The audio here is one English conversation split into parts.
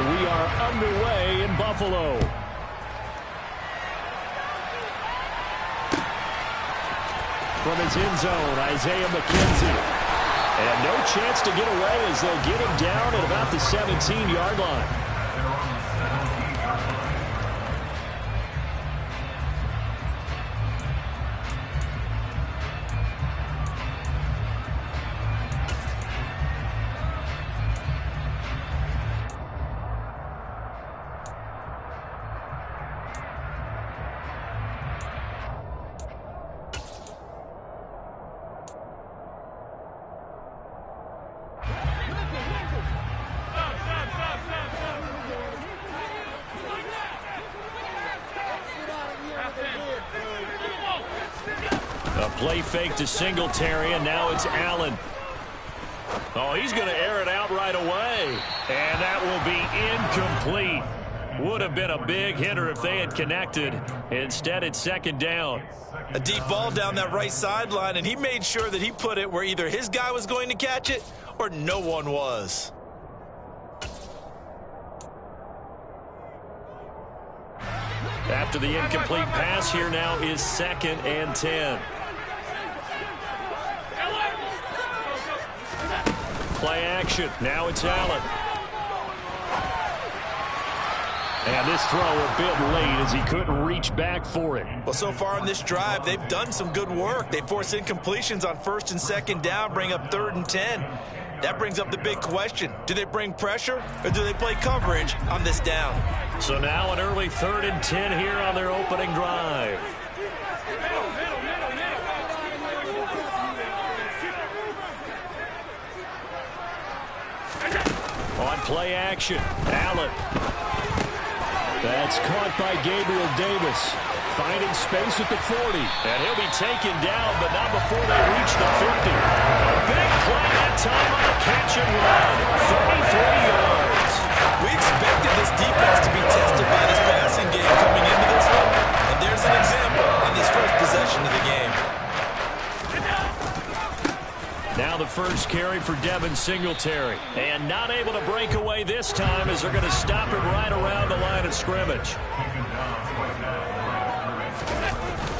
And we are underway in Buffalo. From his end zone, Isaiah McKenzie. And no chance to get away as they'll get him down at about the 17-yard line. Play fake to Singletary, and now it's Allen. Oh, he's going to air it out right away. And that will be incomplete. Would have been a big hitter if they had connected. Instead, it's second down. A deep ball down that right sideline, and he made sure that he put it where either his guy was going to catch it or no one was. After the incomplete pass, here now is 2nd and 10. Play action. Now it's Allen. And this throw a bit late as he couldn't reach back for it. Well, so far in this drive, they've done some good work. They force incompletions on 1st and 2nd down, bring up 3rd and 10. That brings up the big question. Do they bring pressure or do they play coverage on this down? So now an early 3rd and 10 here on their opening drive. On play action, Allen. That's caught by Gabriel Davis. Finding space at the 40. And he'll be taken down, but not before they reach the 50. A big play that time on the catch and run. 33 yards. We expected this defense to be tested by this passing game coming into this one. And there's an example on this first possession of the game. Now the first carry for Devin Singletary. And not able to break away this time as they're going to stop him right around the line of scrimmage.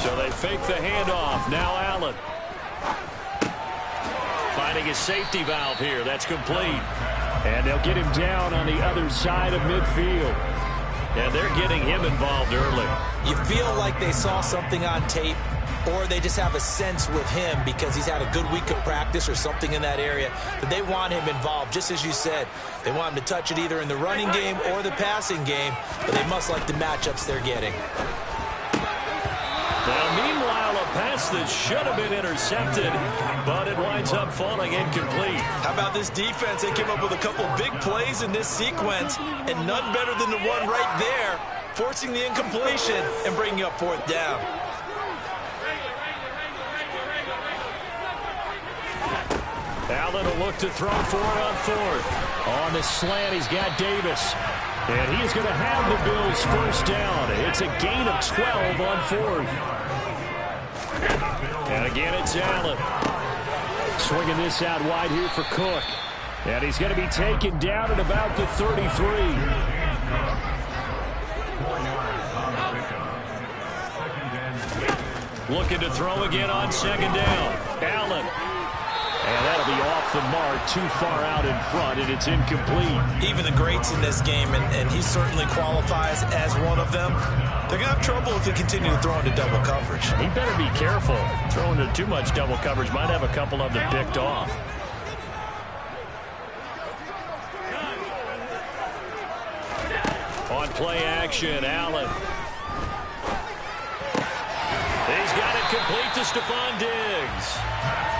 So they fake the handoff. Now Allen. Finding his safety valve here. That's complete. And they'll get him down on the other side of midfield. And they're getting him involved early. You feel like they saw something on tape, or they just have a sense with him because he's had a good week of practice or something in that area that they want him involved. Just as you said, they want him to touch it either in the running game or the passing game, but they must like the matchups they're getting. Now, meanwhile, a pass that should have been intercepted, but it winds up falling incomplete. How about this defense? They came up with a couple big plays in this sequence, and none better than the one right there, forcing the incompletion and bringing up 4th down. Allen will look to throw for it on 4th. On the slant, he's got Davis. And he is going to have the Bills first down. It's a gain of 12 on 4th. And again, it's Allen. Swinging this out wide here for Cook. And he's going to be taken down at about the 33. Looking to throw again on 2nd down. Allen. And that'll be off the mark, too far out in front, and it's incomplete. Even the greats in this game, and he certainly qualifies as one of them, they're going to have trouble if they continue to throw into double coverage. He better be careful. Throwing into too much double coverage might have a couple of them picked off. On play action, Allen. He's got it complete to Stephon Diggs.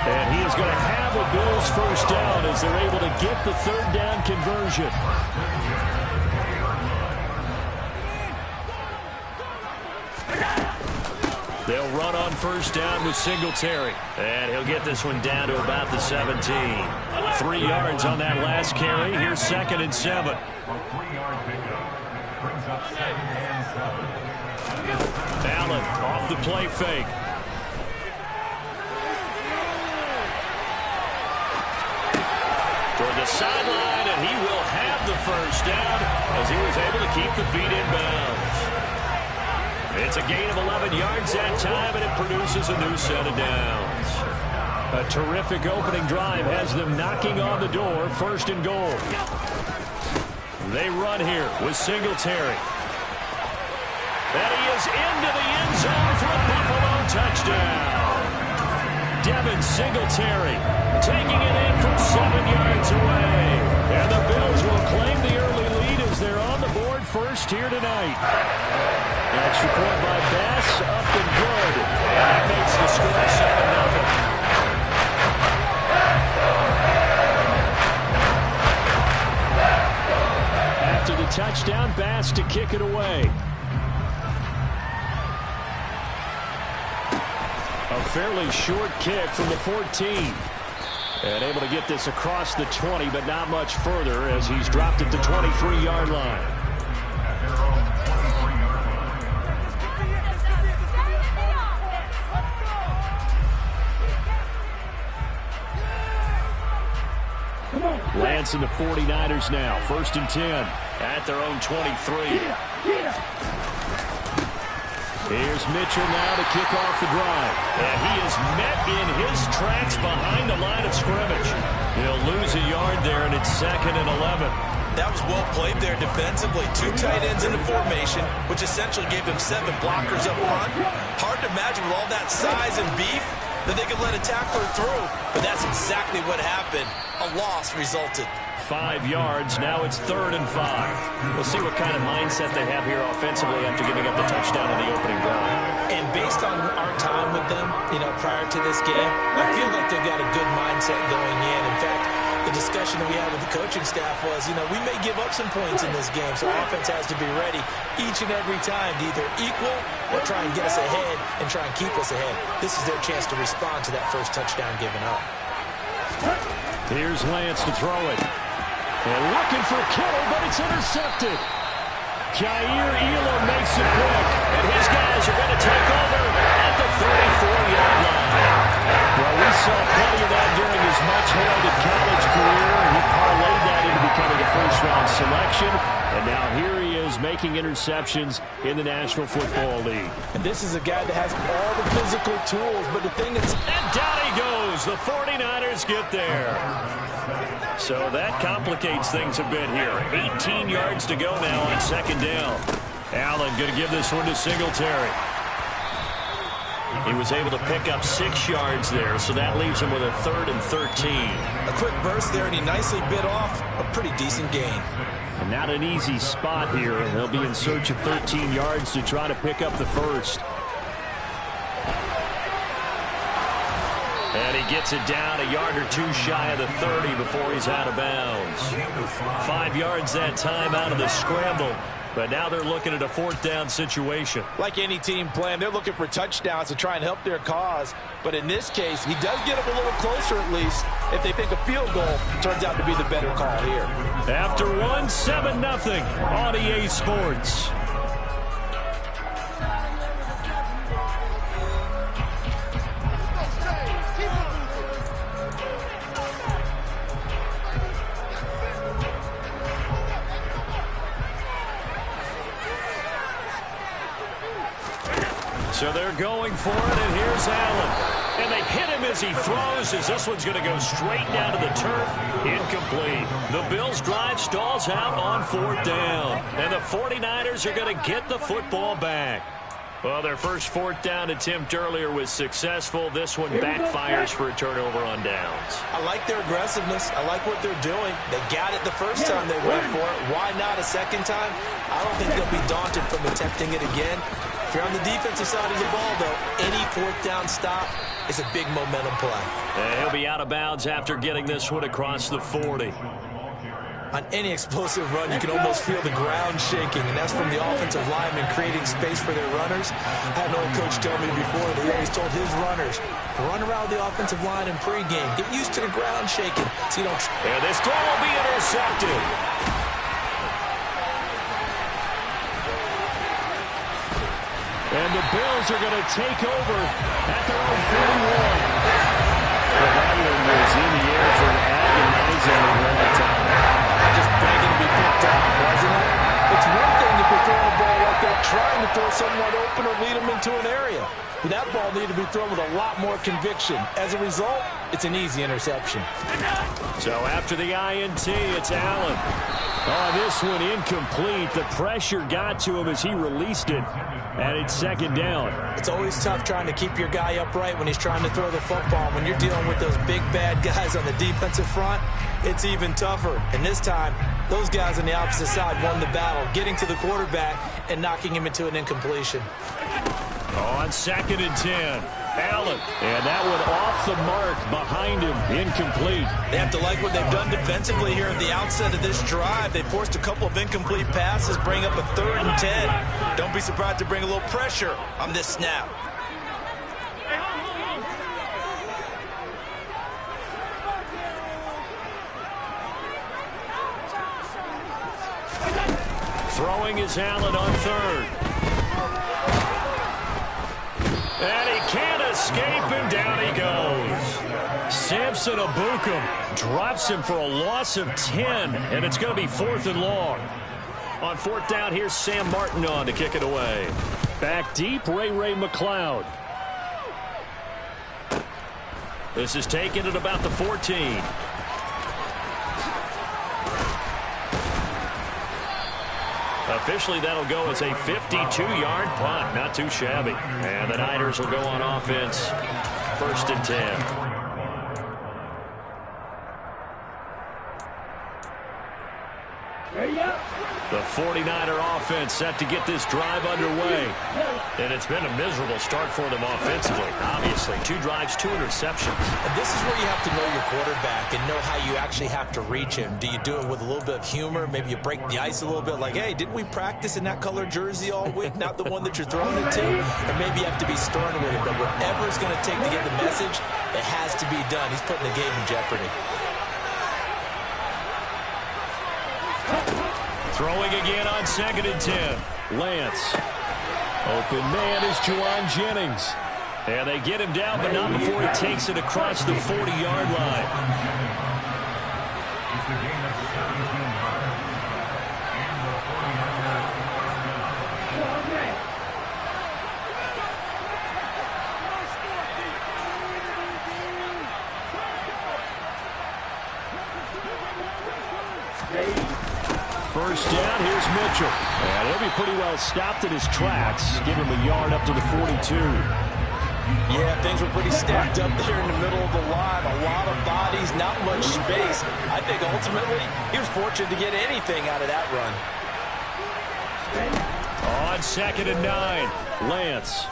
And he is going to have a Bills first down as they're able to get the 3rd down conversion. They'll run on 1st down with Singletary. And he'll get this one down to about the 17. 3 yards on that last carry. Here's 2nd and 7. Allen off the play fake. Toward the sideline, and he will have have the first down as he was able to keep the feet in bounds. It's a gain of 11 yards that time, and it produces a new set of downs. A terrific opening drive has them knocking on the door, first and goal. They run here with Singletary. And he is into the end zone for a Buffalo touchdown. Devin Singletary taking it in from 7 yards away. And the Bills will claim the early lead as they're on the board first here tonight. Extra point by Bass, up and good. And that makes the score 7-0. After the touchdown, Bass to kick it away. A fairly short kick from the 14. And able to get this across the 20, but not much further as he's dropped at the 23-yard line. Lance and the 49ers now. First and 10 at their own 23. Here's Mitchell now to kick off the drive. And he is met in his tracks behind the line of scrimmage. He'll lose a yard there, and it's 2nd and 11. That was well played there defensively. 2 tight ends in the formation, which essentially gave them 7 blockers up front. Hard to imagine with all that size and beef that they could let a tackler through. But that's exactly what happened. A loss resulted. 5 yards. Now it's 3rd and 5. We'll see what kind of mindset they have here offensively after giving up the touchdown on the opening drive. And based on our time with them, prior to this game, I feel like they've got a good mindset going in. In fact, the discussion that we had with the coaching staff was, we may give up some points in this game, so offense has to be ready each and every time to either equal or try and get us ahead and try and keep us ahead. This is their chance to respond to that first touchdown given up. Here's Lance to throw it. And looking for Kittle, but it's intercepted. Jair Elam makes it quick, and his guys are going to take over at the 34-yard line. Well, we saw plenty of that during his much-heralded college career. He parlayed that into becoming a first-round selection, and now here he is making interceptions in the National Football League. And this is a guy that has all the physical tools, but the thing is... And down he goes. The 49ers get there. So that complicates things a bit here. 18 yards to go now on 2nd down. Allen going to give this one to Singletary. He was able to pick up 6 yards there, so that leaves him with a 3rd and 13. A quick burst there, and he nicely bit off a pretty decent gain. And not an easy spot here. They'll be in search of 13 yards to try to pick up the first. And he gets it down a yard or 2 shy of the 30 before he's out of bounds. 5 yards that time out of the scramble. But now they're looking at a 4th down situation. Like any team playing, they're looking for touchdowns to try and help their cause. But in this case, he does get them a little closer at least. If they think a field goal turns out to be the better call here. After 7-0 on EA Sports. So they're going for it, and here's Allen. And they hit him as he throws, as this one's going to go straight down to the turf. Incomplete. The Bills' drive stalls out on 4th down. And the 49ers are going to get the football back. Well, their first 4th down attempt earlier was successful. This one backfires for a turnover on downs. I like their aggressiveness. I like what they're doing. They got it the first time they went for it. Why not a second time? I don't think they'll be daunted from attempting it again. If you're on the defensive side of the ball, though, any 4th down stop is a big momentum play. And he'll be out of bounds after getting this one across the 40. On any explosive run, you can almost feel the ground shaking, and that's from the offensive linemen creating space for their runners. I had an old coach tell me before that he always told his runners to run around the offensive line in pregame. Get used to the ground shaking so you don't... And this throw will be intercepted. And the Bills are going to take over at their own 41. Well, that one was in the air for an agonizing long time. Just begging to be into an area. But that ball needed to be thrown with a lot more conviction. As a result, it's an easy interception. So after the INT, it's Allen. Oh, this one incomplete. The pressure got to him as he released it, and it's second down. It's always tough trying to keep your guy upright when he's trying to throw the football. When you're dealing with those big, bad guys on the defensive front, it's even tougher. And this time, those guys on the opposite side won the battle, getting to the quarterback and knocking him into an incompletion. On second and 10, Allen. And that one off the mark behind him, incomplete. They have to like what they've done defensively here at the outset of this drive. They forced a couple of incomplete passes, bring up a 3rd and 10. Don't be surprised to bring a little pressure on this snap. Throwing is Allen on 3rd. And he can't escape him. Down he goes. Samson Abukum drops him for a loss of 10, and it's going to be 4th and long. On 4th down, here's Sam Martin on to kick it away. Back deep, Ray McLeod. This is taken at about the 14. Officially, that'll go as a 52-yard punt. Not too shabby. And the Niners will go on offense. 1st and 10. The 49er offense set to get this drive underway. And it's been a miserable start for them offensively. Obviously, 2 drives, 2 interceptions. And this is where you have to know your quarterback and know how you actually have to reach him. Do you do it with a little bit of humor? Maybe you break the ice a little bit like, hey, didn't we practice in that color jersey all week? Not the one that you're throwing it to? Or maybe you have to be stern with him. But whatever it's going to take to get the message, it has to be done. He's putting the game in jeopardy. Throwing again on 2nd and 10. Lance. Open man is Juwan Jennings. And they get him down, but not before he takes it across the 40-yard line. First down, here's Mitchell. And he'll be pretty well stopped in his tracks. Give him a yard up to the 42. Yeah, things were pretty stacked up there in the middle of the line. A lot of bodies, not much space. I think ultimately he was fortunate to get anything out of that run. On 2nd and 9, Lance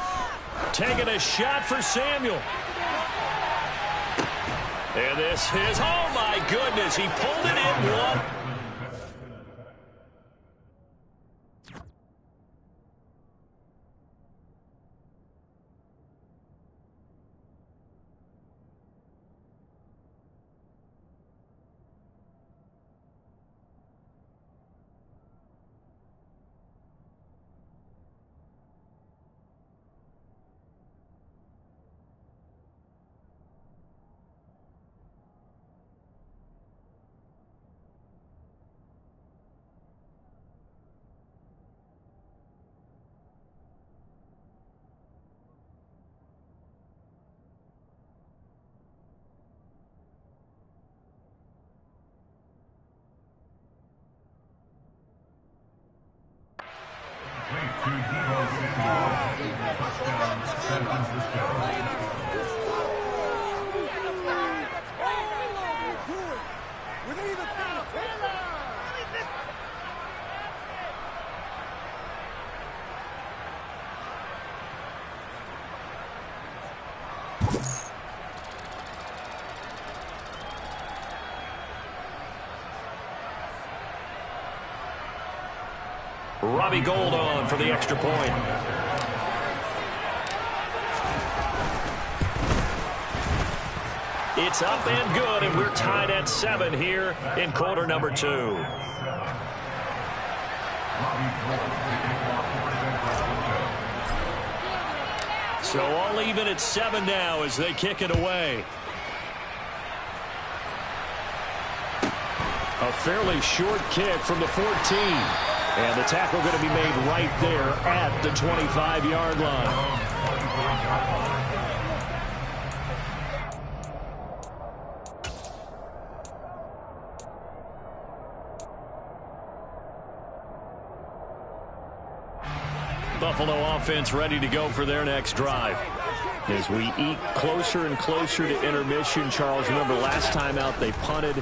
taking a shot for Samuel. And this is, oh my goodness, he pulled it in one. Robbie Gould on for the extra point. It's up and good, and we're tied at 7 here in quarter number 2. So all even at 7 now as they kick it away. A fairly short kick from the 14. And the tackle going to be made right there at the 25-yard line. Buffalo offense ready to go for their next drive. As we eat closer and closer to intermission, Charles, remember last time out they punted.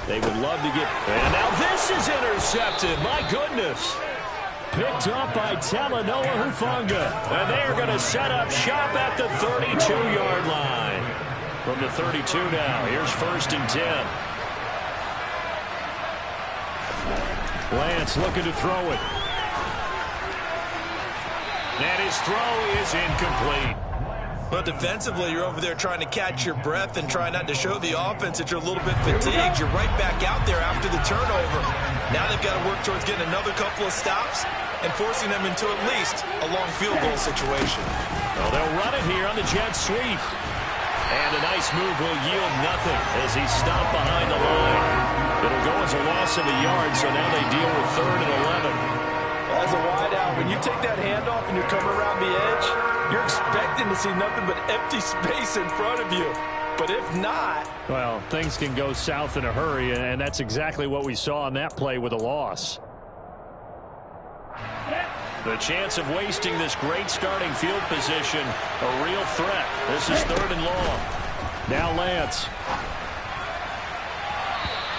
They would love to get... And now this is intercepted. My goodness. Picked up by Talanoa Hufanga. And they are going to set up shop at the 32-yard line. From the 32 now, here's 1st and 10. Lance looking to throw it. And his throw is incomplete. But defensively, you're over there trying to catch your breath and try not to show the offense that you're a little bit fatigued. You're right back out there after the turnover. Now they've got to work towards getting another couple of stops and forcing them into at least a long field goal situation. Well, they'll run it here on the jet sweep. And a nice move will yield nothing as he's stopped behind the line. It'll go as a loss of a yard, so now they deal with 3rd and 11. As a wideout, when you take that handoff and you're coming around the edge, you're expecting to see nothing but empty space in front of you. But if not... Well, things can go south in a hurry, and that's exactly what we saw on that play with a loss. The chance of wasting this great starting field position, a real threat. This is 3rd and long. Now Lance.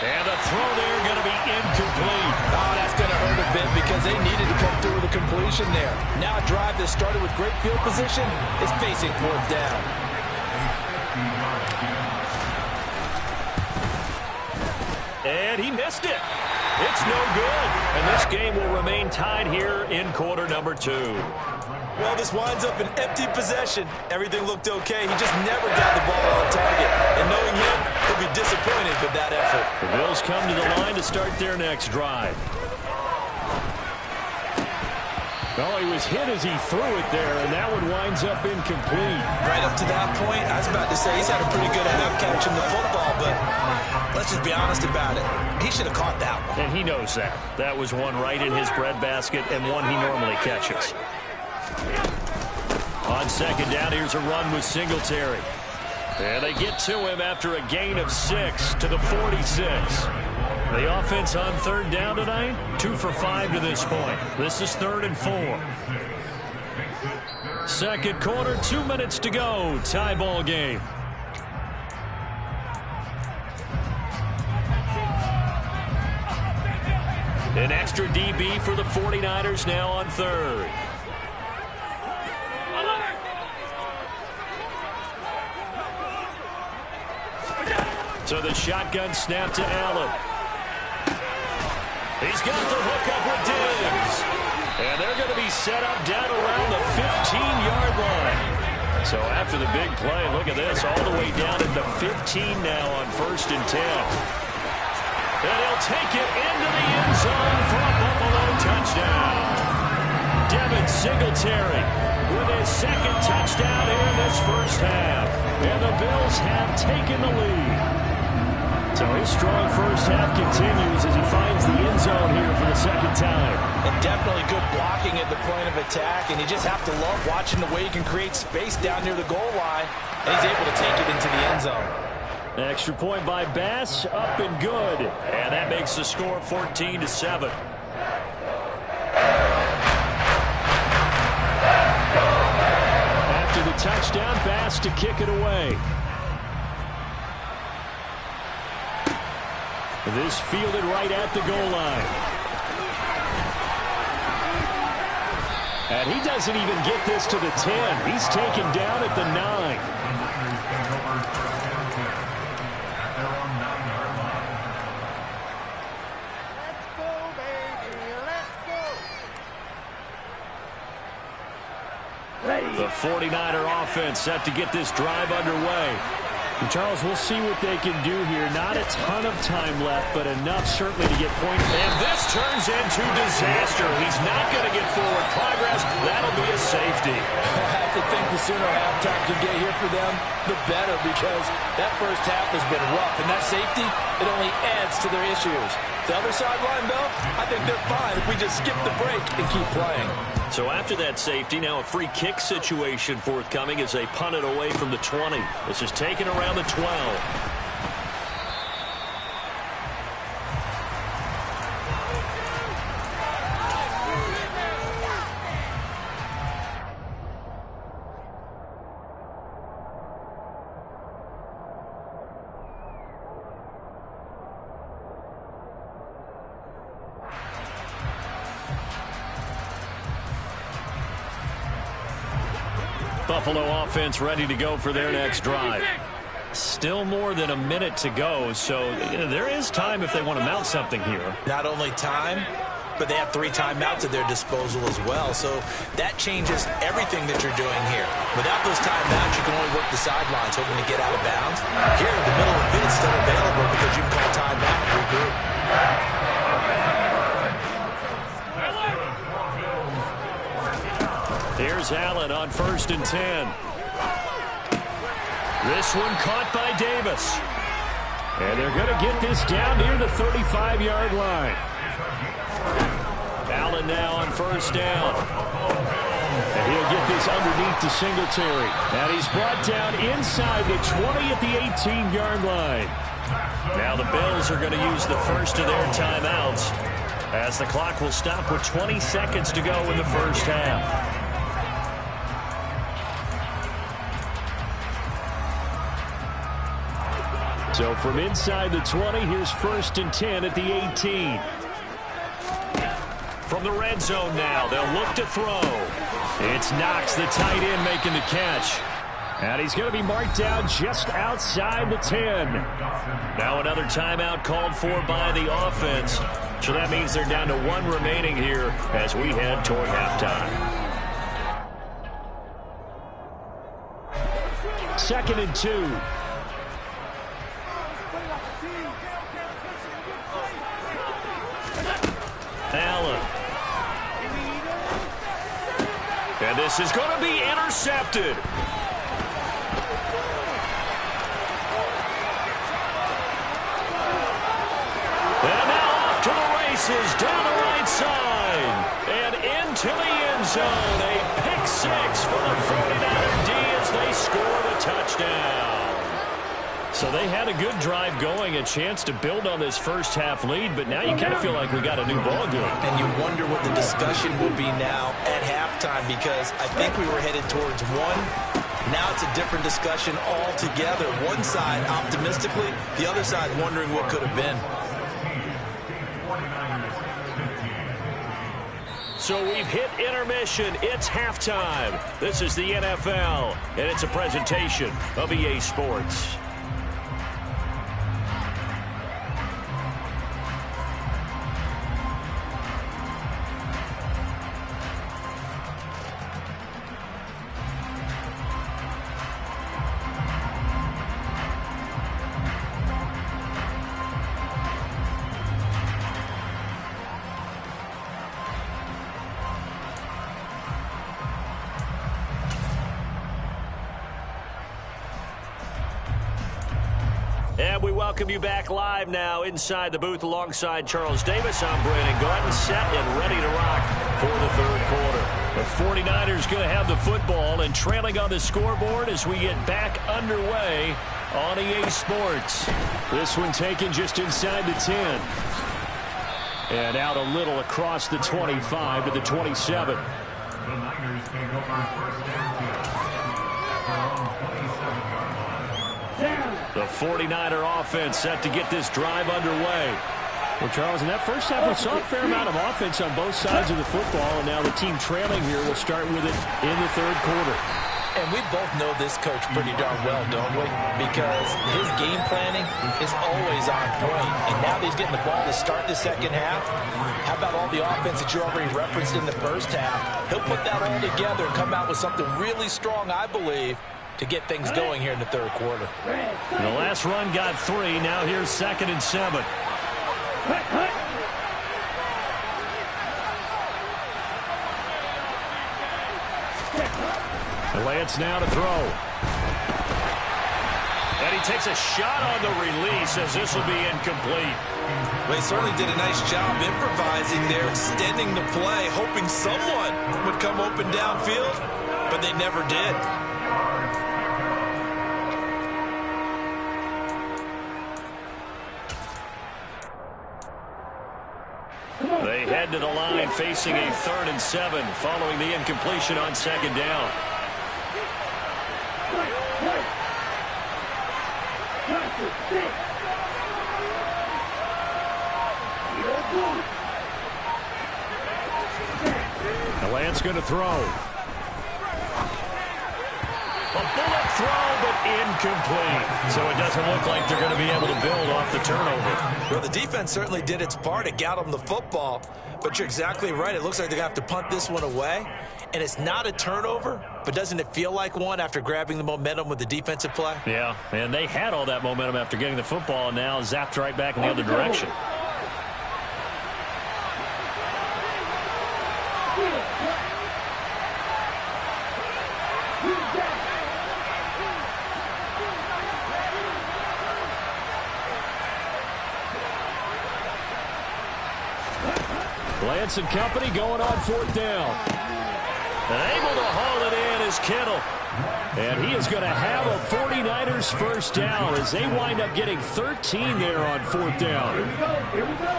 And the throw there going to be incomplete. Oh, that's going to hurt a bit because they needed to come through with a completion there. Now a drive that started with great field position is facing 4th down. And he missed it. It's no good. And this game will remain tied here in quarter number 2. Well, this winds up an empty possession. Everything looked okay. He just never got the ball on target. And knowing him, he'll be disappointed with that effort. The Bills come to the line to start their next drive. Oh, he was hit as he threw it there, and that one winds up incomplete. Right up to that point, I was about to say he's had a pretty good half catching the football, but let's just be honest about it. He should have caught that one. And he knows that. That was one right in his breadbasket and one he normally catches. On 2nd down, here's a run with Singletary. And they get to him after a gain of 6 to the 46. The offense on 3rd down tonight, 2 for 5 to this point. This is 3rd and 4. Second quarter, 2 minutes to go. Tie ball game. An extra DB for the 49ers now on 3rd. So the shotgun snap to Allen. He's got the hook up with Diggs. And they're going to be set up down around the 15-yard line. So after the big play, look at this, all the way down at the 15 now on 1st and 10. And he'll take it into the end zone for a Buffalo touchdown. Devin Singletary with his 2nd touchdown here in this first half. And the Bills have taken the lead. So his strong first half continues as he finds the end zone here for the 2nd time. And definitely good blocking at the point of attack, and you just have to love watching the way he can create space down near the goal line, and he's able to take it into the end zone. Extra point by Bass, up and good. And that makes the score 14-7. After the touchdown, Bass to kick it away. This fielded right at the goal line. And he doesn't even get this to the 10. He's taken down at the 9. The 49er offense set to get this drive underway. And Charles, we'll see what they can do here. Not a ton of time left, but enough certainly to get points. And this turns into disaster. He's not going to get forward progress. That'll be a safety. I have to think the sooner halftime can get here for them, the better, because that first half has been rough. And that safety, it only adds to their issues. The other sideline, though, I think they're fine if we just skip the break and keep playing. So after that safety, now a free kick situation forthcoming as they punt it away from the 20. This is taken around the 12. Buffalo offense ready to go for their next drive. Still more than a minute to go, so there is time if they want to mount something here. Not only time, but they have 3 timeouts at their disposal as well, so that changes everything that you're doing here. Without those timeouts, you can only work the sidelines, hoping to get out of bounds. Here, the middle of the field is still available because you can call timeout and regroup. Here's Allen on 1st and 10. This one caught by Davis. And they're going to get this down near the 35-yard line. Allen now on 1st down. And he'll get this underneath to Singletary. And he's brought down inside the 20 at the 18-yard line. Now the Bills are going to use the first of their timeouts as the clock will stop with 20 seconds to go in the first half. So from inside the 20, here's 1st and 10 at the 18. From the red zone now, they'll look to throw. It's Knox, the tight end, making the catch. And he's going to be marked down just outside the 10. Now another timeout called for by the offense. So that means they're down to 1 remaining here as we head toward halftime. 2nd and 2. Allen. And this is going to be intercepted. And now off to the races down the right side. And into the end zone. A pick 6 for the 49er D as they score the touchdown. So they had a good drive going, a chance to build on this first half lead, but now you kind of feel like we got a new ball game. And you wonder what the discussion will be now at halftime, because I think we were headed towards 1. Now it's a different discussion altogether. One side optimistically, the other side wondering what could have been. So we've hit intermission. It's halftime. This is the NFL, and it's a presentation of EA Sports. And we welcome you back live now inside the booth alongside Charles Davis. I'm Brandon Gordon, set and ready to rock for the third quarter. The 49ers going to have the football and trailing on the scoreboard as we get back underway on EA Sports. This one taken just inside the 10. And out a little across the 25 to the 27. The 49er offense set to get this drive underway. Well, Charles, in that first half, we saw a fair amount of offense on both sides of the football, and now the team trailing here will start with it in the third quarter. And we both know this coach pretty darn well, don't we? Because his game planning is always on point. And now that he's getting the ball to start the second half, how about all the offense that you already referenced in the first half? He'll put that all together and come out with something really strong, I believe, to get things going here in the third quarter. The last run got 3. Now here's 2nd and 7. Lance now to throw. And he takes a shot on the release as this will be incomplete. Well, he certainly did a nice job improvising there, extending the play, hoping someone would come open downfield, but they never did. They head to the line facing a 3rd and 7 following the incompletion on 2nd down. The Lance going to throw. A bullet throw, but incomplete. So it doesn't look like they're going to be able to build off the turnover. Well, the defense certainly did its part. It got them the football. But you're exactly right. It looks like they're going to have to punt this one away. And it's not a turnover, but doesn't it feel like one after grabbing the momentum with the defensive play? Yeah, and they had all that momentum after getting the football, and now zapped right back in the other direction. Lance and company going on 4th down. And able to haul it in is Kittle. And he is going to have a 49ers first down as they wind up getting 13 there on 4th down. Here we go.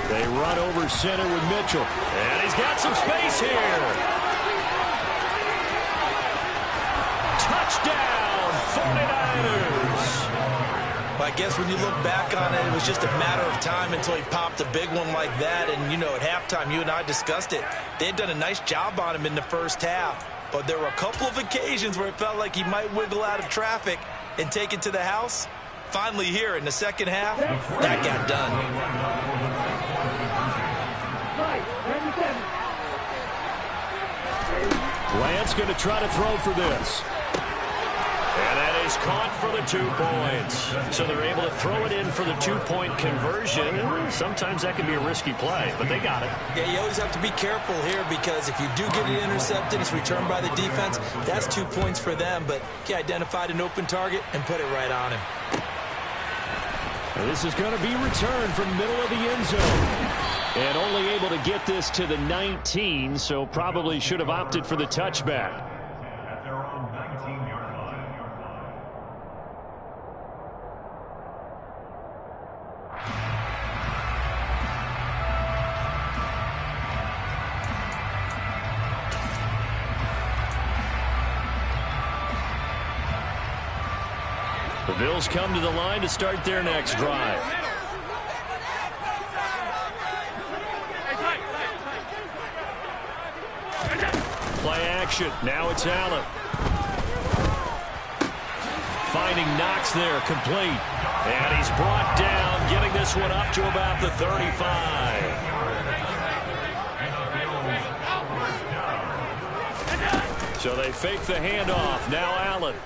They run over center with Mitchell. And he's got some space here. Touchdown, 49ers. I guess when you look back on it, it was just a matter of time until he popped a big one like that. And, you know, at halftime, you and I discussed it. They had done a nice job on him in the first half. But there were a couple of occasions where it felt like he might wiggle out of traffic and take it to the house. Finally here in the second half, that got done. Lance going to try to throw for this. And that is caught for the 2 points. So they're able to throw it in for the 2-point conversion. Sometimes that can be a risky play, but they got it. Yeah, you always have to be careful here because if you do get it intercepted, it's returned by the defense. That's 2 points for them, but he identified an open target and put it right on him. And this is going to be returned from the middle of the end zone. And only able to get this to the 19, so probably should have opted for the touchback. The Bills come to the line to start their next drive. Play action. Now it's Allen. Finding Knox there, complete. And he's brought down, getting this one up to about the 35. So they fake the handoff. Now Allen.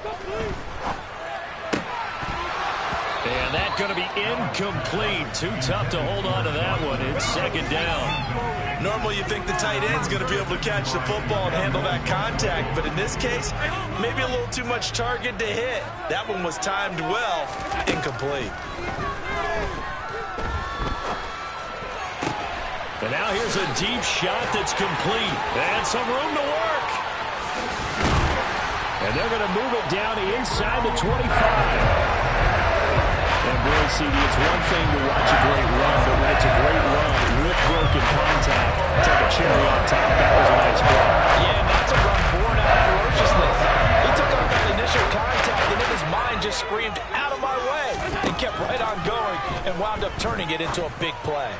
And that's going to be incomplete. Too tough to hold on to that one. It's 2nd down. Normally you think the tight end's going to be able to catch the football and handle that contact, but in this case, maybe a little too much target to hit. That one was timed well. Incomplete. And now here's a deep shot that's complete. And some room to work. And they're going to move it down to inside the 25. And boy, CD, it's one thing to watch a great run, but when it's a great run with broken contact, take a cherry on top. That was a nice play. Yeah, and that's a run born out of ferociousness. He took on that initial contact, and in his mind just screamed, out of my way, and kept right on going and wound up turning it into a big play.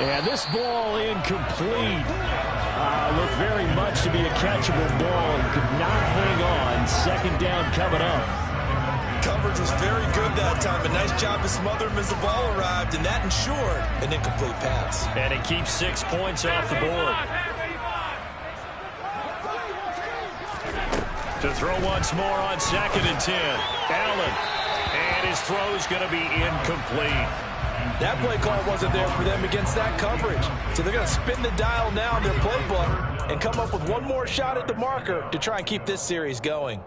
And this ball incomplete. Looked very much to be a catchable ball and could not hang on. 2nd down coming up. Coverage was very good that time. A nice job to smother him as the ball arrived, and that ensured an incomplete pass. And it keeps 6 points off the board. To throw once more on 2nd and 10. Allen. And his throw's going to be incomplete. That play call wasn't there for them against that coverage. So they're going to spin the dial now in their playbook and come up with one more shot at the marker to try and keep this series going.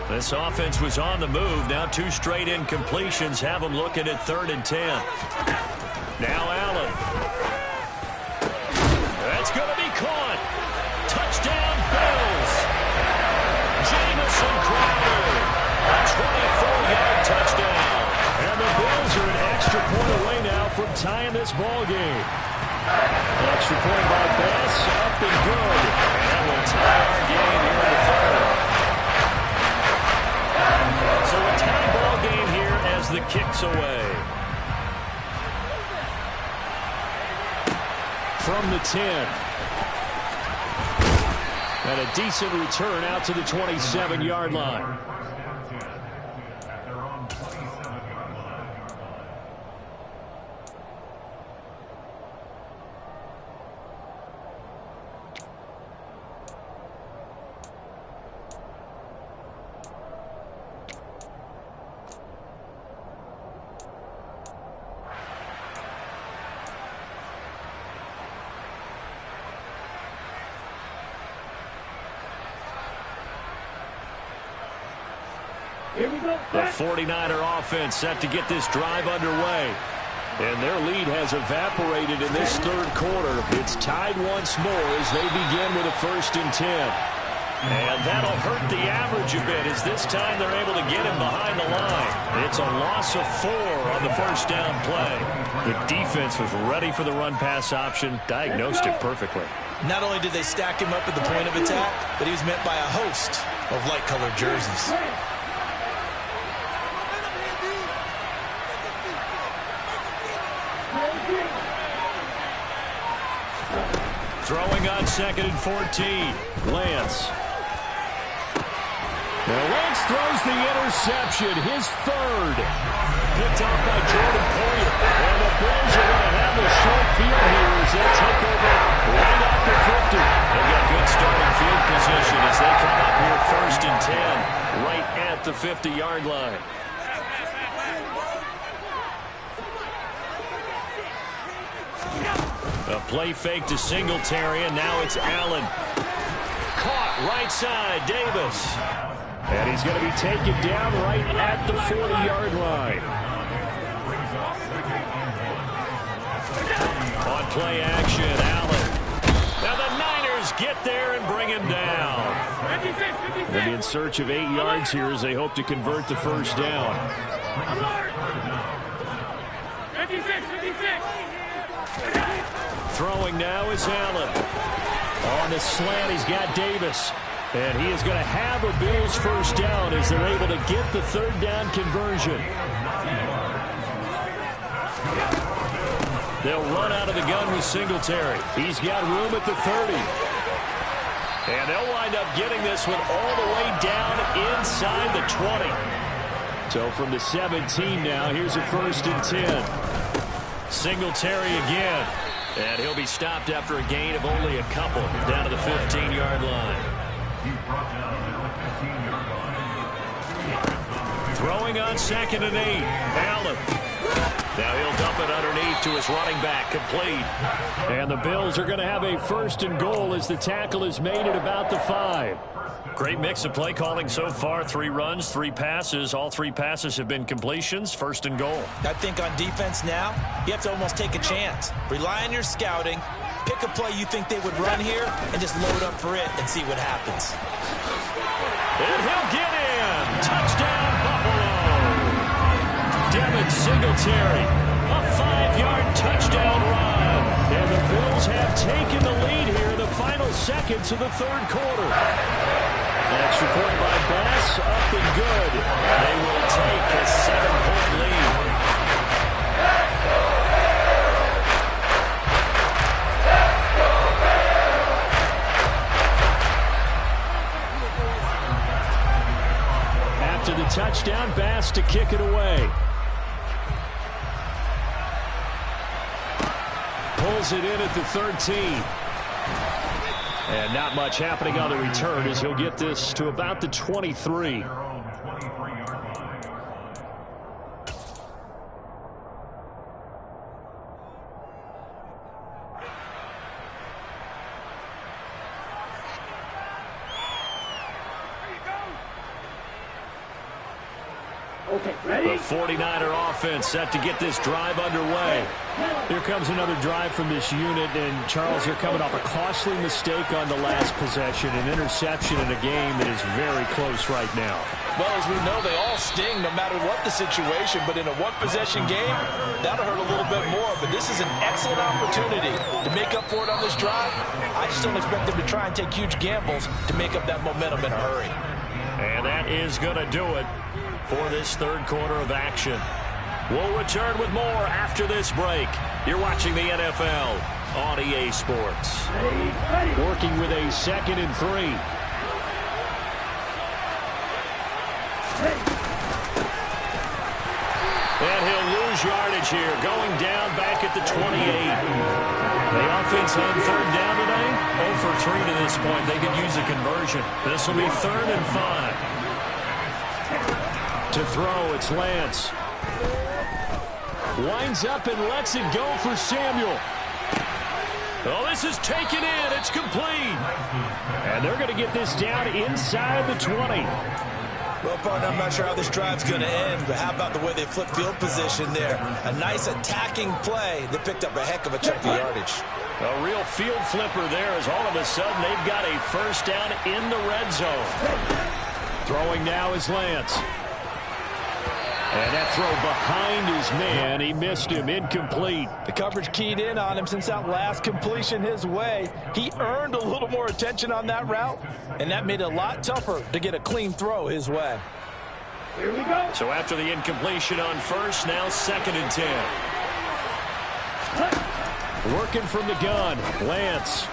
This offense was on the move. Now 2 straight incompletions have them looking at 3rd and 10. Now Allen. That's going to be caught. Touchdown, Bills. Jamison Crowder. A 24-yard touchdown. And the Bills are an extra point away now from tying this ball game. Extra point by Bass, up and good. And that will tie our game here in the 3rd. So a tie ball game here as the kick's away. From the 10. And a decent return out to the 27-yard line. The 49er offense set to get this drive underway. And their lead has evaporated in this 3rd quarter. It's tied once more as they begin with a 1st and 10. And that'll hurt the average a bit as this time they're able to get him behind the line. It's a loss of 4 on the 1st down play. The defense was ready for the run-pass option, diagnosed it perfectly. Not only did they stack him up at the point of attack, but he was met by a host of light-colored jerseys. Throwing on 2nd and 14. Lance. Now Lance throws the interception, his 3rd. Picked off by Jordan Poyer. And the Bills are going to have a short field here as they take over right at the 50. They've got good starting field position as they come up here 1st and 10, right at the 50-yard line. A play fake to Singletary, and now it's Allen. Caught right side, Davis. And he's going to be taken down right at the 40-yard line. On play action, Allen. Now the Niners get there and bring him down. They'll be in search of 8 yards here as they hope to convert the 1st down. Throwing now is Allen. On the slant, he's got Davis. And he is going to have a Bills 1st down as they're able to get the 3rd down conversion. They'll run out of the gun with Singletary. He's got room at the 30. And they'll wind up getting this one all the way down inside the 20. So from the 17 now, here's a 1st and 10. Singletary again. And he'll be stopped after a gain of only a couple down to the 15-yard line. Throwing on 2nd and 8. Allen. Now he'll dump it underneath to his running back, complete. And the Bills are going to have a 1st and goal as the tackle is made at about the 5. Great mix of play calling so far. 3 runs, 3 passes. All 3 passes have been completions. 1st and goal. I think on defense now, you have to almost take a chance. Rely on your scouting. Pick a play you think they would run here and just load up for it and see what happens. And he'll get in. Touchdown, Buffalo. Devin Singletary, a 5-yard touchdown run. And the Bills have taken the lead here in the final seconds of the 3rd quarter. Extra point by Bass, up and good. They will take a 7-point lead. After the touchdown, Bass to kick it away. Pulls it in at the 13. And not much happening on the return as he'll get this to about the 23. The 49er offense set to get this drive underway. Here comes another drive from this unit, and Charles, they're coming off a costly mistake on the last possession, an interception in a game that is very close right now. Well, as we know, they all sting no matter what the situation, but in a one-possession game, that'll hurt a little bit more. But this is an excellent opportunity to make up for it on this drive. I just don't expect them to try and take huge gambles to make up that momentum in a hurry. And that is going to do it for this third quarter of action. We'll return with more after this break. You're watching the NFL on EA Sports. Working with a 2nd and 3. And he'll lose yardage here, going down back at the 28. The offense on third down today, 0 for 3 to this point. They could use a conversion. This will be 3rd and 5. To throw, it's Lance. Winds up and lets it go for Samuel. Oh, this is taken in. It's complete. And they're going to get this down inside the 20. Well, partner, I'm not sure how this drive's going to end, but how about the way they flip field position there? A nice attacking play. They picked up a heck of a chunk of yardage. A real field flipper there as all of a sudden they've got a first down in the red zone. Throwing now is Lance. And that throw behind his man. He missed him. Incomplete. The coverage keyed in on him since that last completion his way. He earned a little more attention on that route, and that made it a lot tougher to get a clean throw his way. Here we go. So after the incompletion on first, now 2nd and 10. Working from the gun, Lance.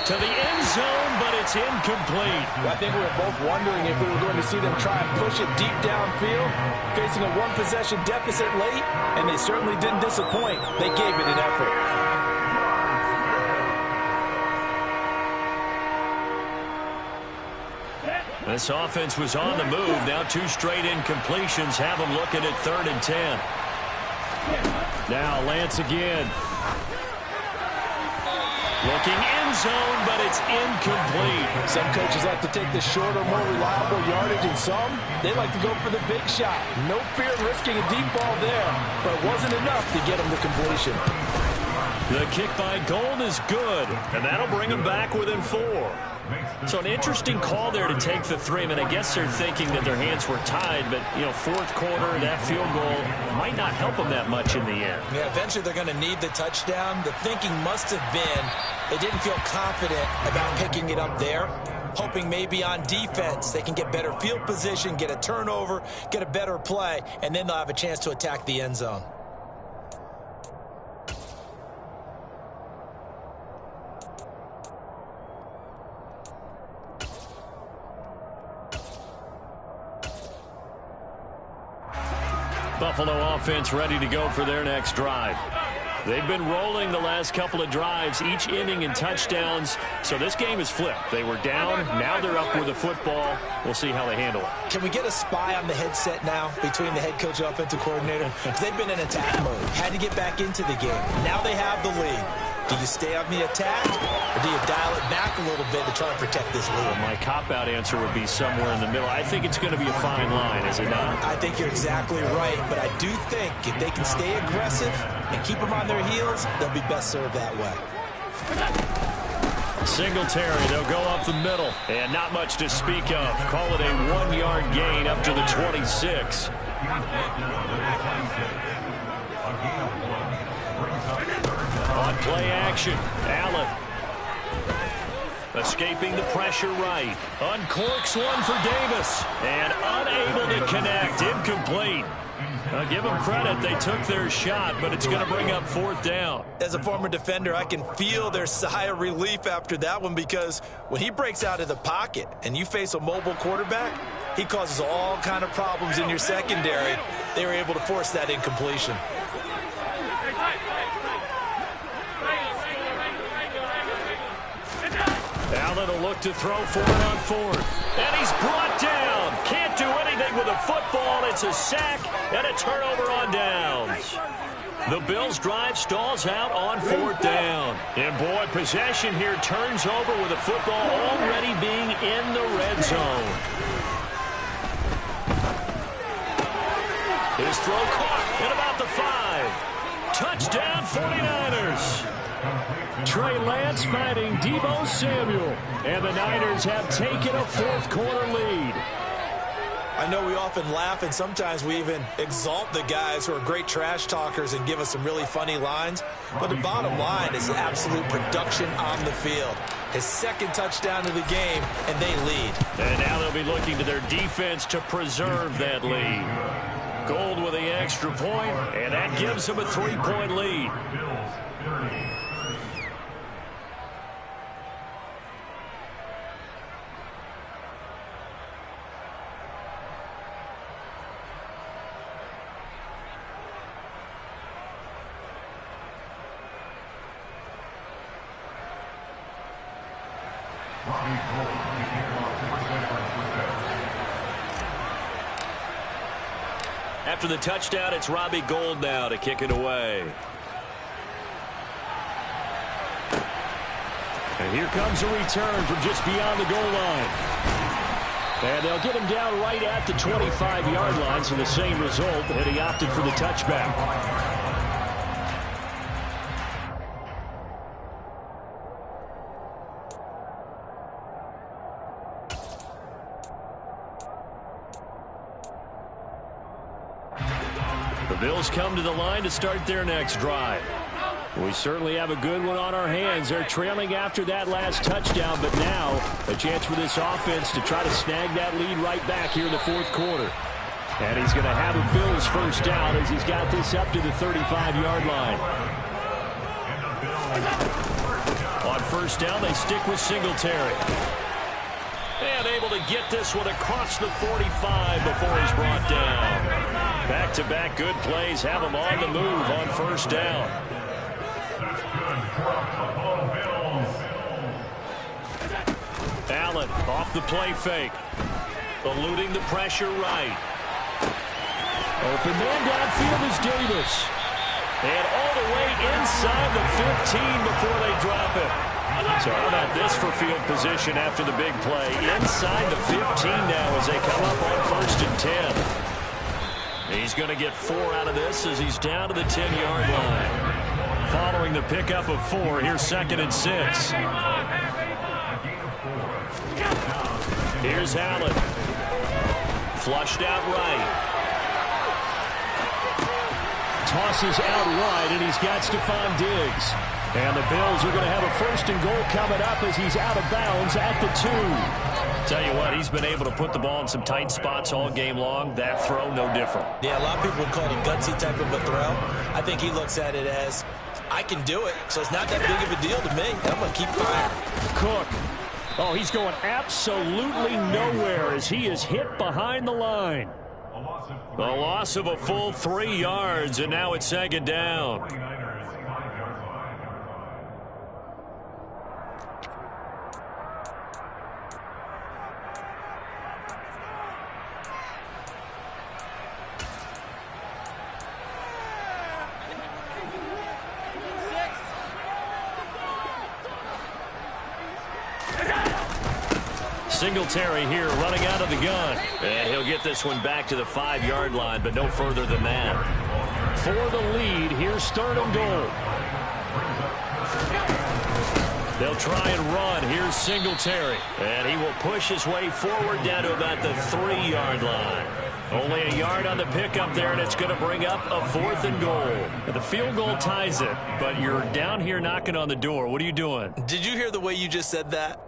To the end zone, but it's incomplete. Well, I think we were both wondering if we were going to see them try and push it deep downfield, facing a one-possession deficit late, and they certainly didn't disappoint. They gave it an effort. This offense was on the move. Now 2 straight incompletions have them looking at 3rd and 10. Now Lance again. Looking end zone, but it's incomplete. Some coaches like to take the shorter, more reliable yardage, and some, they like to go for the big shot. No fear of risking a deep ball there, but it wasn't enough to get them to completion. The kick by Gold is good, and that'll bring them back within 4. So an interesting call there to take the 3. I mean, I guess they're thinking that their hands were tied, but, you know, 4th quarter, that field goal might not help them that much in the end. Yeah, eventually they're going to need the touchdown. The thinking must have been they didn't feel confident about picking it up there, hoping maybe on defense they can get better field position, get a turnover, get a better play, and then they'll have a chance to attack the end zone. Buffalo offense ready to go for their next drive. They've been rolling the last couple of drives, each inning in touchdowns. So this game is flipped. They were down. Now they're up with the football. We'll see how they handle it. Can we get a spy on the headset now between the head coach and offensive coordinator? Because they've been in attack mode. Had to get back into the game. Now they have the lead. Do you stay on the attack, or do you dial it back a little bit to try and protect this lead? Well, my cop-out answer would be somewhere in the middle. I think it's going to be a fine line, is it not? I think you're exactly right, but I do think if they can stay aggressive and keep them on their heels, they'll be best served that way. Singletary, they'll go up the middle, and not much to speak of. Call it a 1-yard gain up to the 26. On play action, Allen. Escaping the pressure right. Uncorks one for Davis. And unable to connect. Incomplete. Give them credit. They took their shot, but it's going to bring up 4th down. As a former defender, I can feel their sigh of relief after that one, because when he breaks out of the pocket and you face a mobile quarterback, he causes all kind of problems in your secondary. They were able to force that incompletion. Allen will look to throw for it on 4th. And he's brought down. Can't do anything with a football. It's a sack and a turnover on downs. The Bills' drive stalls out on 4th down. And boy, possession here turns over with the football already being in the red zone. throw caught at about the 5. Touchdown 49ers. Trey Lance finding Deebo Samuel. And the Niners have taken a fourth-quarter lead. I know we often laugh, and sometimes we even exalt the guys who are great trash talkers and give us some really funny lines. But the bottom line is absolute production on the field. His second touchdown of the game, and they lead. And now they'll be looking to their defense to preserve that lead. Gold with the extra point, and that gives them a 3-point lead. After the touchdown, it's Robbie Gould now to kick it away. And here comes a return from just beyond the goal line. And they'll get him down right at the 25-yard line, so the same result, and he opted for the touchback. The Bills come to the line to start their next drive. We certainly have a good one on our hands. They're trailing after that last touchdown, but now a chance for this offense to try to snag that lead right back here in the fourth quarter. And he's going to have a Bills first down as he's got this up to the 35-yard line. On first down, they stick with Singletary. And able to get this one across the 45 before he's brought down. Back-to-back good plays have him on the move on first down. Allen off the play fake. Eluding the pressure right. Open man downfield is Davis. And all the way inside the 15 before they drop it. So how about this for field position after the big play? Inside the 15 now as they come up on first and 10. He's going to get 4 out of this as he's down to the 10-yard line. Following the pickup of 4, here's second and 6. Here's Allen. Flushed out right. Tosses out wide, and he's got Stephon Diggs. And the Bills are going to have a first and goal coming up as he's out of bounds at the 2. Tell you what, he's been able to put the ball in some tight spots all game long. That throw, no different. Yeah, a lot of people would call it a gutsy type of a throw. I think he looks at it as, I can do it, so it's not that big of a deal to me. I'm going to keep firing. Cook. Oh, he's going absolutely nowhere as he is hit behind the line. A loss of a full 3 yards, and now it's second down. Singletary here running out of the gun. And he'll get this one back to the 5-yard line, but no further than that. For the lead, here's third and goal. They'll try and run. Here's Singletary. And he will push his way forward down to about the 3-yard line. Only a yard on the pickup there, and it's going to bring up a 4th and goal. The field goal ties it, but you're down here knocking on the door. What are you doing? Did you hear the way you just said that?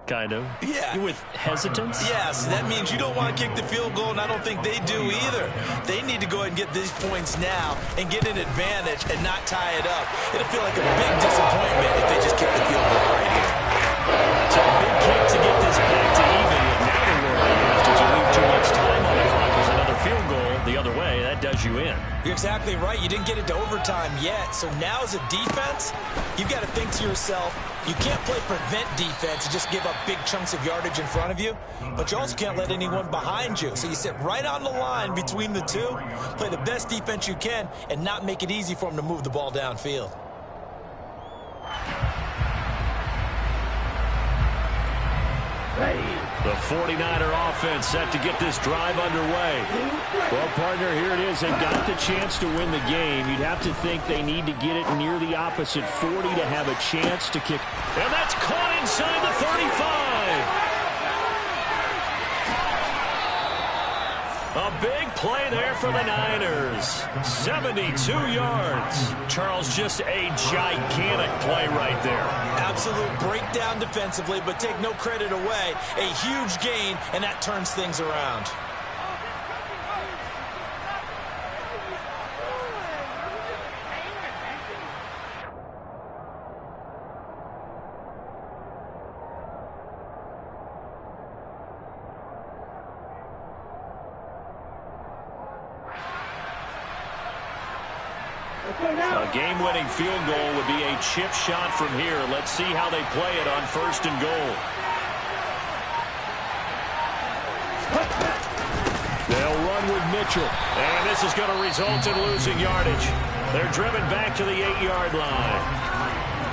Kind of. Yeah. With hesitance? Yes, that means you don't want to kick the field goal, and I don't think they do either. They need to go ahead and get these points now and get an advantage and not tie it up. It'll feel like a big disappointment if they just kick the field goal right here. So a big kick to get this back to even. Now the worry is, did you leave too much time on the clock? There's another field goal the other way. That does you in. You're exactly right. You didn't get it to overtime yet. So now as a defense, you've got to think to yourself, you can't play prevent defense and just give up big chunks of yardage in front of you, but you also can't let anyone behind you. So you sit right on the line between the two, play the best defense you can, and not make it easy for them to move the ball downfield. Ready. The 49er offense set to get this drive underway. Well, partner, here it is. They've got the chance to win the game. You'd have to think they need to get it near the opposite 40 to have a chance to kick. And that's caught inside the 35. A big play there for the Niners. 72 yards. Charles, just a gigantic play right there. Absolute breakdown defensively, but take no credit away. A huge gain, and that turns things around. A game-winning field goal would be a chip shot from here. Let's see how they play it on 1st and goal. They'll run with Mitchell. And this is going to result in losing yardage. They're driven back to the 8-yard line.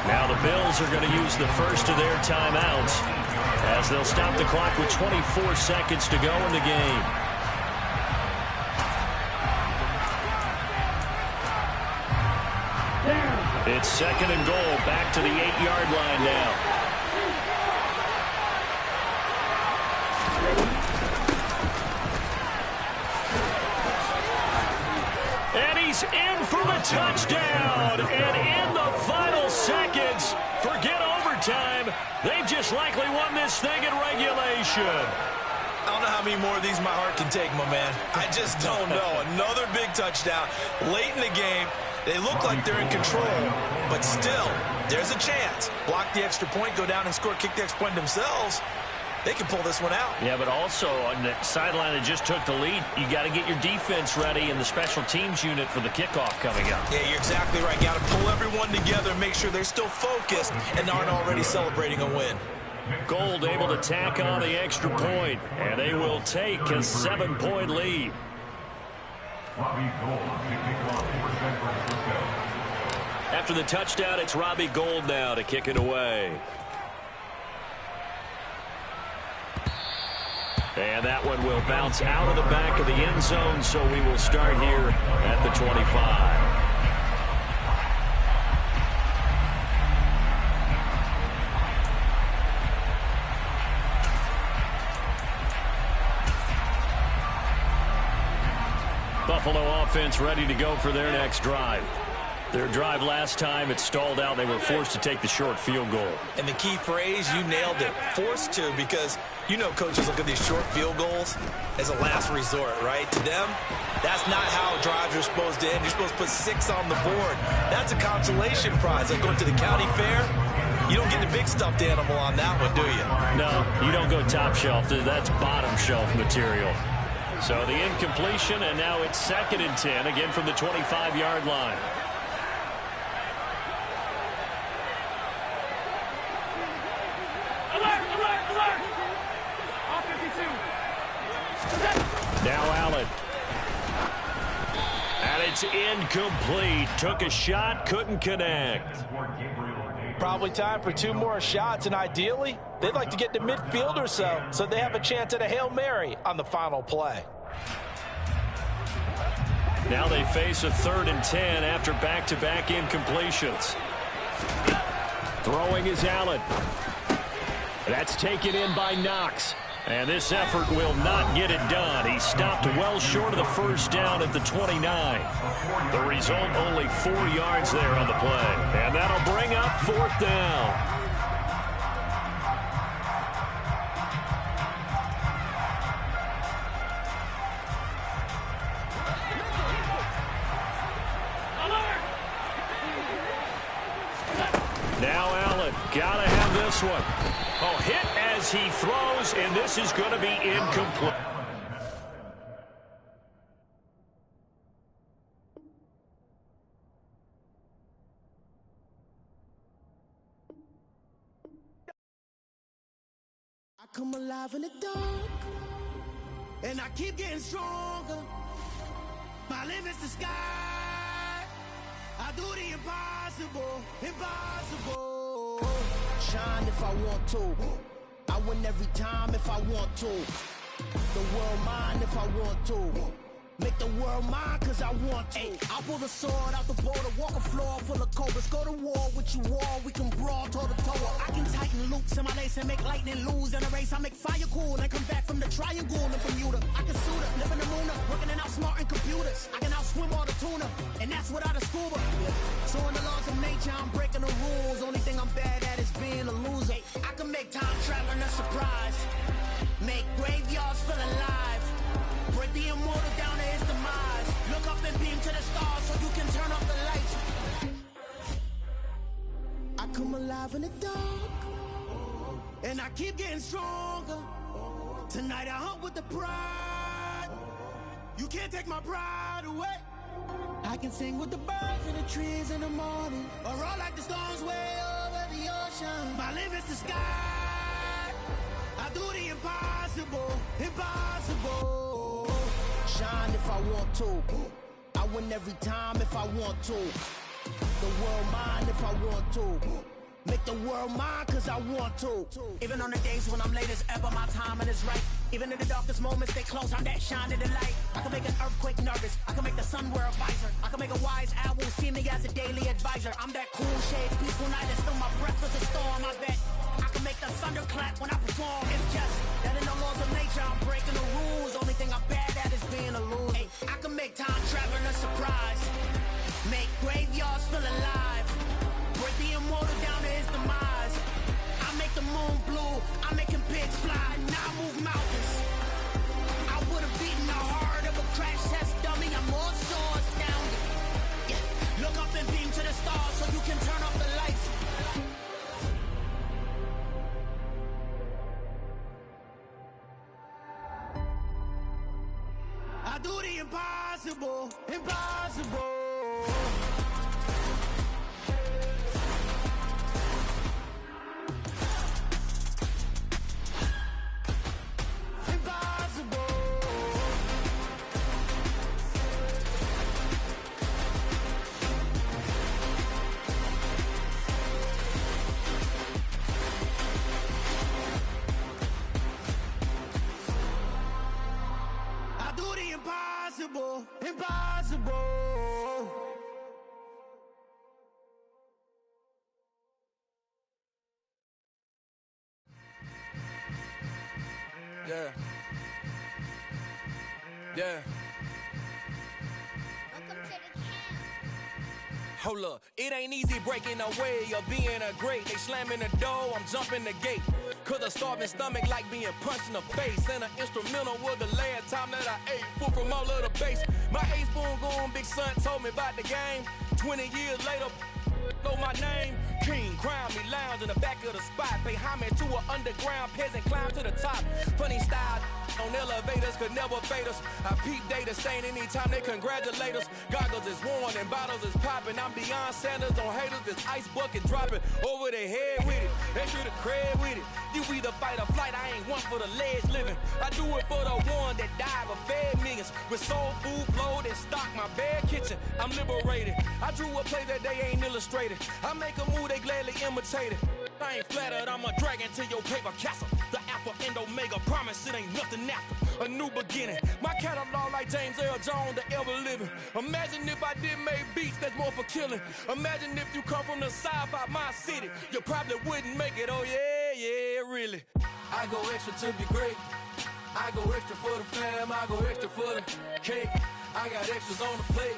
Now the Bills are going to use the first of their timeouts as they'll stop the clock with 24 seconds to go in the game. It's 2nd and goal, back to the 8-yard line now. And he's in for the touchdown. And in the final seconds, forget overtime. They've just likely won this thing in regulation. I don't know how many more of these my heart can take, my man. I just don't know. Another big touchdown late in the game. They look like they're in control, but still, there's a chance. Block the extra point, go down and score, kick the extra point themselves. They can pull this one out. Yeah, but also on the sideline that just took the lead, you got to get your defense ready in the special teams unit for the kickoff coming up. Yeah, you're exactly right. Got to pull everyone together and make sure they're still focused and aren't already celebrating a win. Gold able to tack on the extra point, and they will take a 7-point lead. After the touchdown, it's Robbie Gould now to kick it away. And that one will bounce out of the back of the end zone, so we will start here at the 25. Buffalo offense ready to go for their next drive. Their drive last time, it stalled out. They were forced to take the short field goal. And the key phrase, you nailed it, forced to, because you know coaches look at these short field goals as a last resort, right? To them, that's not how drives are supposed to end. You're supposed to put 6 on the board. That's a consolation prize. Like going to the county fair, you don't get the big stuffed animal on that one, do you? No, you don't go top shelf. That's bottom shelf material. So the incompletion, and now it's 2nd and 10, again from the 25-yard line. Now Allen. And it's incomplete. Took a shot, couldn't connect. Probably time for 2 more shots, and ideally, they'd like to get to midfield or so they have a chance at a Hail Mary on the final play. Now they face a 3rd and 10 after back-to-back incompletions. Throwing is Allen. That's taken in by Knox. And this effort will not get it done. He stopped well short of the first down at the 29. The result, only 4 yards there on the play. And that'll bring up 4th down. Now Allen, gotta have this one. Oh, hit as he throws, and this is going to be incomplete. I come alive in the dark, and I keep getting stronger. My limit's the sky. I do the impossible, impossible. Shine if I want to. I win every time if I want to. The world mine if I want to. Make the world mine cause I want to. Ay, I'll pull the sword out the border, walk a floor full of cobras. Go to war with you all, we can brawl toe to toe. I can tighten loops in my lace and make lightning lose in a race. I make fire cool and come back from the triangle in Bermuda. I can suit her, live in the moon, working and outsmarting computers. I can outswim all the tuna, and that's without a scuba. So in the laws of nature, I'm breaking the rules. Only thing I'm bad at is being a loser. Ay, I can make time traveling a surprise. Make graveyards feel alive. Break the immortal down to his demise. Look up and beam to the stars so you can turn off the lights. I come alive in the dark, and I keep getting stronger. Tonight I hunt with the pride. You can't take my pride away. I can sing with the birds and the trees in the morning, or roll like the storms way over the ocean. My limit's the sky. I do the impossible, impossible. Shine if I want to. I win every time if I want to. The world mine if I want to. Make the world mine cause I want to. Even on the days when I'm late as ever, my timing is right. Even in the darkest moments, stay close, I'm that shining the light. I can make an earthquake nervous, I can make the sun wear a visor. I can make a wise owl see me as a daily advisor. I'm that cool shade, peaceful night, and still my breath is a storm, I bet. I can make the thunder clap when I perform. It's just that in the laws of nature, I'm breaking the rules. Only thing I'm bad at is being a loser. Ay, I can make time traveling a surprise. Make graveyards feel alive. Break the immortal down to his demise. I make the moon blue, I'm making pigs fly. Now I move mountains. I would have beaten the heart of a crash test dummy. I'm more so astounded. Yeah. Look up and beam to the stars so you can turn off the lights. I do the impossible, impossible. Impossible, impossible. Yeah. Yeah. Hold up, it ain't easy breaking away or being a great. They slamming the door, I'm jumping the gate. Cause a starving stomach like being punched in the face. And an instrumental was the last time that I ate food from all of the base. My A-spoon goon, big son told me about the game. 20 years later, know my name. King, crown me, lounge in the back of the spot. Pay homage to an underground peasant, climb to the top. Funny style on elevators could never fade us. I peep data stain anytime they congratulate us. Goggles is worn and bottles is popping. I'm beyond Sanders on haters, this ice bucket dropping over their head with it. Extra the cred with it. You either fight or flight, I ain't one for the ledge living. I do it for the one that died but fed millions. With soul food flowed and stocked my bare kitchen. I'm liberated. I drew a play that they ain't illustrated. I make a move, they gladly imitate it. I ain't flattered, I'm a dragon to your paper castle. The Alpha and Omega, promise it ain't nothing after. A new beginning. My catalog like James Earl Jones, the ever living. Imagine if I did make beats that's more for killing. Imagine if you come from the sci-fi, my city. You probably wouldn't make it, oh yeah, yeah, really. I go extra to be great. I go extra for the fam, I go extra for the cake. I got extras on the plate.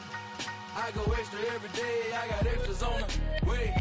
I go extra every day, I got extras on the way.